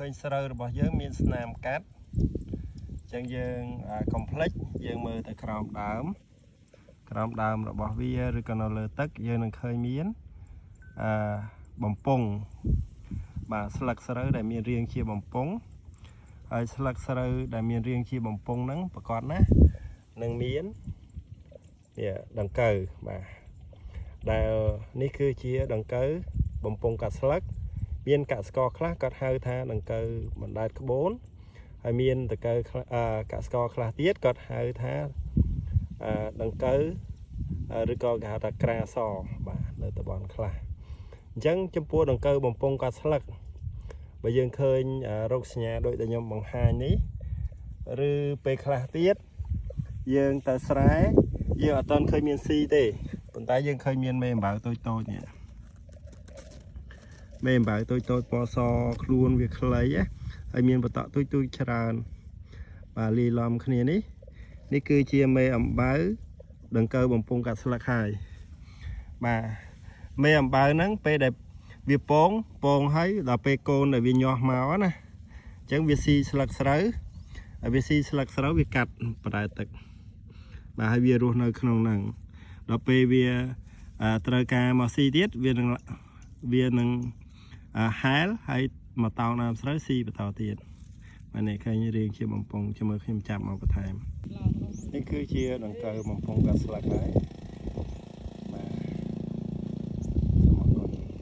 ឃើញស្រូវរបស់យើងមានស្នាមកាត់ចឹងយើងកុំភ្លេចយើងមើលទៅក្រោមដើមរបស់វាឬក៏នៅលើទឹកយើងនឹងឃើញមានបំពង់បាទស្លឹកស្រូវដែលមានរាងជាបំពង់ហើយស្លឹកស្រូវដែលមានរាងជាបំពង់ហ្នឹងប្រកបណានឹងមាននេះដង្កូវបាទដែលនេះគឺជាដង្កូវបំពង់កាត់ស្លឹកមានកសិករខ្លះគាត់ហៅថាដង្កូវបណ្ដែតក្បូនហើយមានដង្កូវកសិករខ្លះទៀតគាត់ហៅថាដង្កូវឬក៏គេហៅថាក្រាសបាទនៅតំបន់ខ្លះអញ្ចឹងចំពោះដង្កូវបំពង់កាត់ស្លឹកបើយើងឃើញរោគសញ្ញាដូចដែលខ្ញុំបង្ហាញនេះឬពេលខ្លះទៀតយើងទៅស្រែយើងអត់ទាន់ឃើញមានស៊ីទេប៉ុន្តែយើងឃើញមានមេអំបៅតូចនេះមេអំបៅតូចពណ៌សខ្លួនវាខ្លីហើយមានបតក់ទូចច្រើនបាទលាយឡំគ្នានេះគឺជាមេអំបៅដង្កូវបំពង់កាត់ស្លឹកហើយបាទមេអំបៅហ្នឹងពេលដែលវាពងហើយដល់ពេលកូនដែលវាញាស់មកណាអញ្ចឹងវាស៊ីស្លឹកស្រូវហើយវាស៊ីស្លឹកស្រូវវាកាត់បដែតទឹកបាទហើយវារស់នៅក្នុងហ្នឹងដល់ពេលវាត្រូវការមកស៊ីទៀតវានឹងហែលហើយមកតោងដើមស្រូវស៊ីបន្តទៀតបាទនេះឃើញរាងជាបំពង់ជាមួយខ្ញុំចាប់មកបន្ថែមនេះគឺជាដង្កូវបំពង់កាត់ស្លឹកហើយ